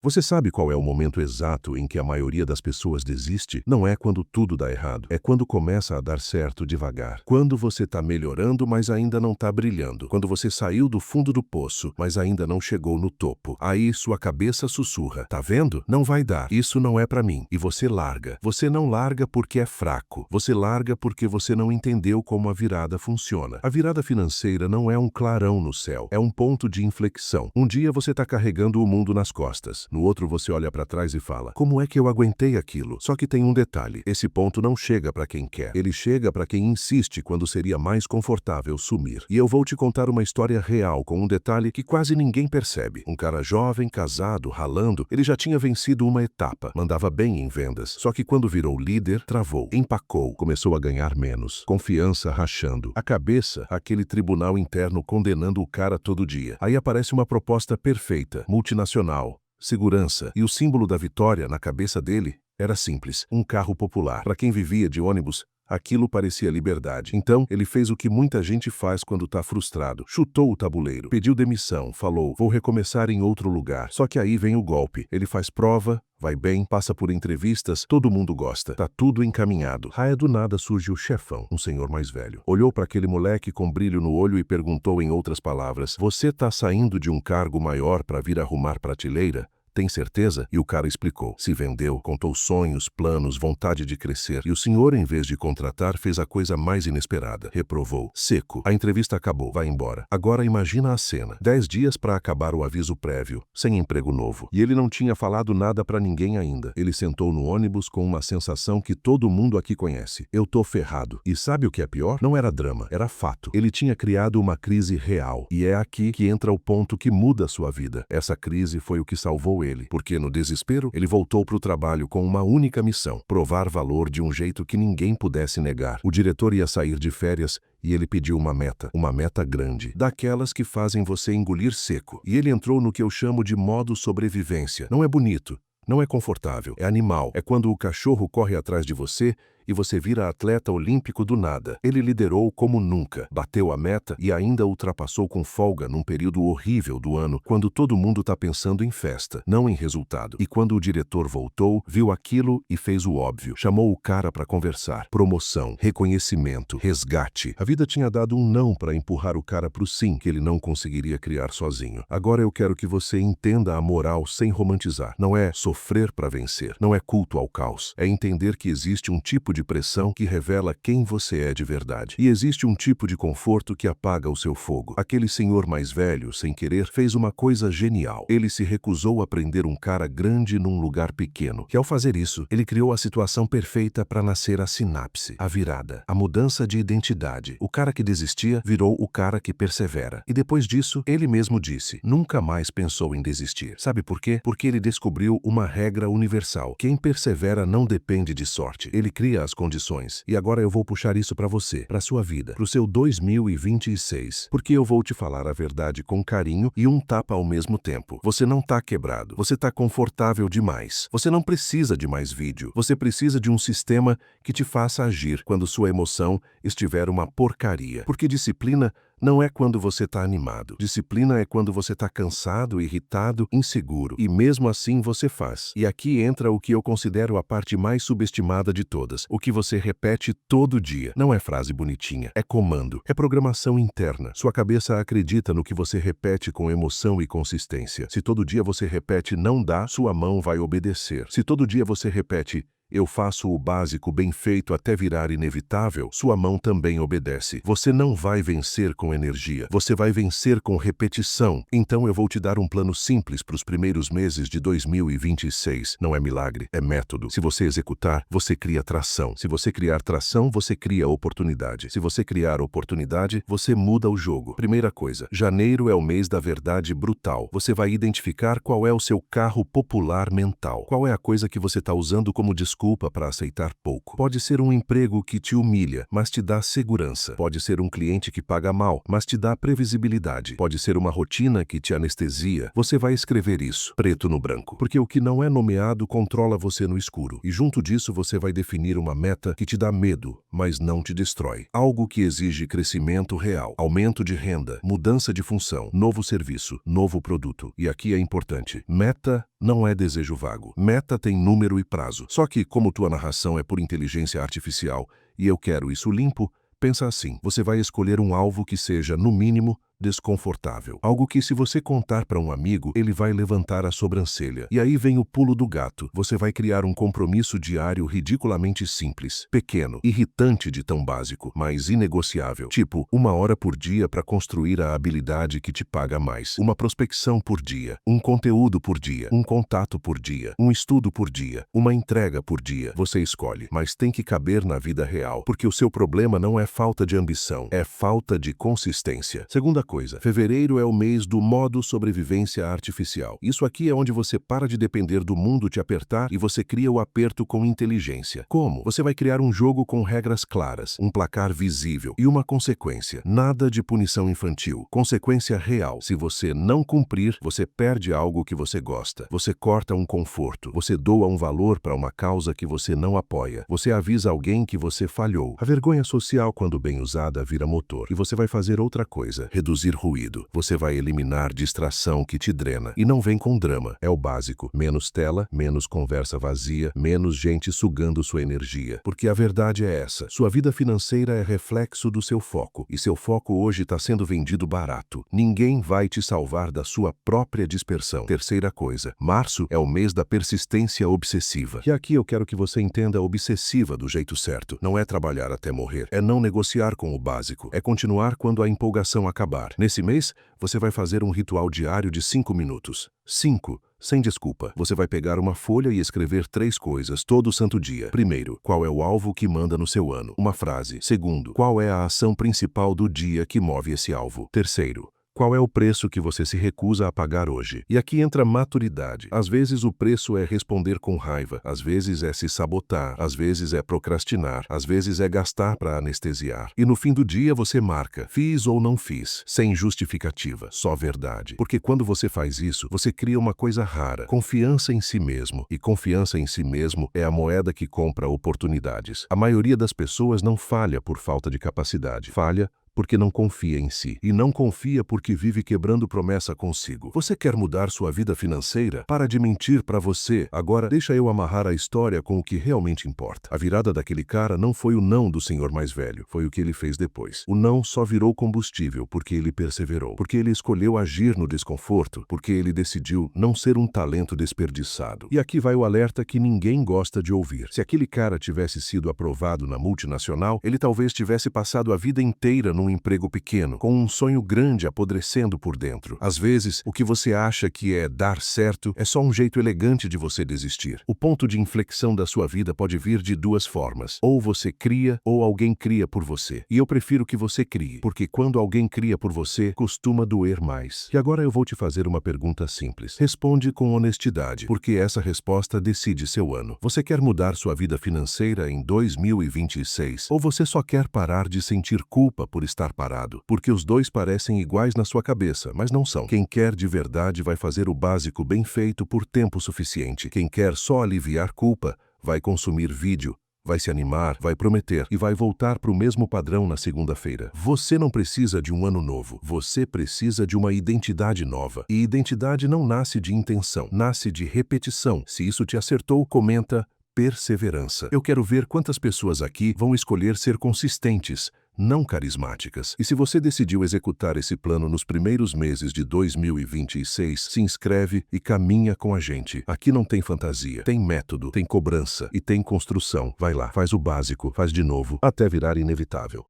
Você sabe qual é o momento exato em que a maioria das pessoas desiste? Não é quando tudo dá errado. É quando começa a dar certo devagar. Quando você está melhorando, mas ainda não está brilhando. Quando você saiu do fundo do poço, mas ainda não chegou no topo. Aí sua cabeça sussurra. Tá vendo? Não vai dar. Isso não é para mim. E você larga. Você não larga porque é fraco. Você larga porque você não entendeu como a virada funciona. A virada financeira não é um clarão no céu. É um ponto de inflexão. Um dia você está carregando o mundo nas costas. No outro você olha para trás e fala, como é que eu aguentei aquilo? Só que tem um detalhe, esse ponto não chega para quem quer, ele chega para quem insiste quando seria mais confortável sumir. E eu vou te contar uma história real com um detalhe que quase ninguém percebe. Um cara jovem, casado, ralando, ele já tinha vencido uma etapa, mandava bem em vendas, só que quando virou líder, travou, empacou, começou a ganhar menos, confiança rachando, a cabeça, aquele tribunal interno condenando o cara todo dia. Aí aparece uma proposta perfeita, multinacional, segurança, e o símbolo da vitória na cabeça dele era simples, um carro popular. Para quem vivia de ônibus, aquilo parecia liberdade. Então, ele fez o que muita gente faz quando está frustrado. Chutou o tabuleiro, pediu demissão, falou, vou recomeçar em outro lugar. Só que aí vem o golpe. Ele faz prova, vai bem, passa por entrevistas, todo mundo gosta. Tá tudo encaminhado. Raia do nada surge o chefão, um senhor mais velho. Olhou para aquele moleque com brilho no olho e perguntou em outras palavras, você tá saindo de um cargo maior para vir arrumar prateleira? Tem certeza? E o cara explicou. Se vendeu, contou sonhos, planos, vontade de crescer. E o senhor, em vez de contratar, fez a coisa mais inesperada. Reprovou. Seco. A entrevista acabou. Vai embora. Agora imagina a cena. 10 dias para acabar o aviso prévio. Sem emprego novo. E ele não tinha falado nada para ninguém ainda. Ele sentou no ônibus com uma sensação que todo mundo aqui conhece. Eu tô ferrado. E sabe o que é pior? Não era drama. Era fato. Ele tinha criado uma crise real. E é aqui que entra o ponto que muda a sua vida. Essa crise foi o que salvou ele, porque no desespero ele voltou para o trabalho com uma única missão, provar valor de um jeito que ninguém pudesse negar. O diretor ia sair de férias e ele pediu uma meta grande, daquelas que fazem você engolir seco. E ele entrou no que eu chamo de modo sobrevivência. Não é bonito, não é confortável, é animal. É quando o cachorro corre atrás de você e você vira atleta olímpico do nada. Ele liderou como nunca, bateu a meta e ainda ultrapassou com folga num período horrível do ano, quando todo mundo está pensando em festa, não em resultado. E quando o diretor voltou, viu aquilo e fez o óbvio. Chamou o cara para conversar. Promoção, reconhecimento, resgate. A vida tinha dado um não para empurrar o cara pro sim, que ele não conseguiria criar sozinho. Agora eu quero que você entenda a moral sem romantizar. Não é sofrer para vencer, não é culto ao caos. É entender que existe um tipo de pressão que revela quem você é de verdade. E existe um tipo de conforto que apaga o seu fogo. Aquele senhor mais velho, sem querer, fez uma coisa genial. Ele se recusou a prender um cara grande num lugar pequeno. E ao fazer isso, ele criou a situação perfeita para nascer a sinapse, a virada, a mudança de identidade. O cara que desistia virou o cara que persevera. E depois disso, ele mesmo disse, nunca mais pensou em desistir. Sabe por quê? Porque ele descobriu uma regra universal. Quem persevera não depende de sorte. Ele cria as condições. E agora eu vou puxar isso para você, para sua vida, para o seu 2026. Porque eu vou te falar a verdade com carinho e um tapa ao mesmo tempo. Você não tá quebrado. Você tá confortável demais. Você não precisa de mais vídeo. Você precisa de um sistema que te faça agir quando sua emoção estiver uma porcaria. Porque disciplina não é quando você está animado. Disciplina é quando você está cansado, irritado, inseguro. E mesmo assim você faz. E aqui entra o que eu considero a parte mais subestimada de todas. O que você repete todo dia. Não é frase bonitinha. É comando. É programação interna. Sua cabeça acredita no que você repete com emoção e consistência. Se todo dia você repete não dá, sua mão vai obedecer. Se todo dia você repete eu faço o básico bem feito até virar inevitável, sua mão também obedece. Você não vai vencer com energia, você vai vencer com repetição. Então eu vou te dar um plano simples para os primeiros meses de 2026. Não é milagre, é método. Se você executar, você cria tração. Se você criar tração, você cria oportunidade. Se você criar oportunidade, você muda o jogo. Primeira coisa, janeiro é o mês da verdade brutal. Você vai identificar qual é o seu carro popular mental. Qual é a coisa que você está usando como desculpa desculpa para aceitar pouco. Pode ser um emprego que te humilha, mas te dá segurança. Pode ser um cliente que paga mal, mas te dá previsibilidade. Pode ser uma rotina que te anestesia. Você vai escrever isso, preto no branco. Porque o que não é nomeado controla você no escuro. E junto disso você vai definir uma meta que te dá medo, mas não te destrói. Algo que exige crescimento real, aumento de renda, mudança de função, novo serviço, novo produto. E aqui é importante, meta não é desejo vago. Meta tem número e prazo. Só que, como tua narração é por inteligência artificial e eu quero isso limpo, pensa assim, você vai escolher um alvo que seja, no mínimo, desconfortável. Algo que, se você contar para um amigo, ele vai levantar a sobrancelha. E aí vem o pulo do gato. Você vai criar um compromisso diário ridiculamente simples, pequeno, irritante de tão básico, mas inegociável. Tipo, 1 hora por dia para construir a habilidade que te paga mais. Uma prospecção por dia, um conteúdo por dia, um contato por dia, um estudo por dia, uma entrega por dia. Você escolhe, mas tem que caber na vida real, porque o seu problema não é falta de ambição, é falta de consistência. Segunda coisa, fevereiro é o mês do modo sobrevivência artificial. Isso aqui é onde você para de depender do mundo te apertar e você cria o aperto com inteligência. Como? Você vai criar um jogo com regras claras, um placar visível e uma consequência. Nada de punição infantil. Consequência real. Se você não cumprir, você perde algo que você gosta. Você corta um conforto. Você doa um valor para uma causa que você não apoia. Você avisa alguém que você falhou. A vergonha social, quando bem usada, vira motor. E você vai fazer outra coisa. Reduzir ruído. Você vai eliminar distração que te drena. E não vem com drama. É o básico. Menos tela, menos conversa vazia, menos gente sugando sua energia. Porque a verdade é essa. Sua vida financeira é reflexo do seu foco. E seu foco hoje está sendo vendido barato. Ninguém vai te salvar da sua própria dispersão. Terceira coisa. Março é o mês da persistência obsessiva. E aqui eu quero que você entenda obsessiva do jeito certo. Não é trabalhar até morrer. É não negociar com o básico. É continuar quando a empolgação acabar. Nesse mês, você vai fazer um ritual diário de 5 minutos. 5. Sem desculpa. Você vai pegar uma folha e escrever 3 coisas todo santo dia. Primeiro, qual é o alvo que manda no seu ano? Uma frase. Segundo, qual é a ação principal do dia que move esse alvo? Terceiro, qual é o preço que você se recusa a pagar hoje? E aqui entra maturidade. Às vezes o preço é responder com raiva, às vezes é se sabotar, às vezes é procrastinar, às vezes é gastar para anestesiar. E no fim do dia você marca, fiz ou não fiz, sem justificativa, só verdade. Porque quando você faz isso, você cria uma coisa rara, confiança em si mesmo. E confiança em si mesmo é a moeda que compra oportunidades. A maioria das pessoas não falha por falta de capacidade, falha porque não confia em si. E não confia porque vive quebrando promessa consigo. Você quer mudar sua vida financeira? Para de mentir para você. Agora, deixa eu amarrar a história com o que realmente importa. A virada daquele cara não foi o não do senhor mais velho. Foi o que ele fez depois. O não só virou combustível porque ele perseverou. Porque ele escolheu agir no desconforto. Porque ele decidiu não ser um talento desperdiçado. E aqui vai o alerta que ninguém gosta de ouvir. Se aquele cara tivesse sido aprovado na multinacional, ele talvez tivesse passado a vida inteira num emprego pequeno, com um sonho grande apodrecendo por dentro. Às vezes, o que você acha que é dar certo é só um jeito elegante de você desistir. O ponto de inflexão da sua vida pode vir de 2 formas. Ou você cria, ou alguém cria por você. E eu prefiro que você crie, porque quando alguém cria por você, costuma doer mais. E agora eu vou te fazer uma pergunta simples. Responde com honestidade, porque essa resposta decide seu ano. Você quer mudar sua vida financeira em 2026? Ou você só quer parar de sentir culpa por estar parado? Porque os dois parecem iguais na sua cabeça, mas não são. Quem quer de verdade vai fazer o básico bem feito por tempo suficiente. Quem quer só aliviar culpa, vai consumir vídeo, vai se animar, vai prometer e vai voltar para o mesmo padrão na segunda-feira. Você não precisa de um ano novo. Você precisa de uma identidade nova. E identidade não nasce de intenção, nasce de repetição. Se isso te acertou, comenta perseverança. Eu quero ver quantas pessoas aqui vão escolher ser consistentes, não carismáticas. E se você decidiu executar esse plano nos primeiros meses de 2026, se inscreve e caminha com a gente. Aqui não tem fantasia, tem método, tem cobrança e tem construção. Vai lá, faz o básico, faz de novo, até virar inevitável.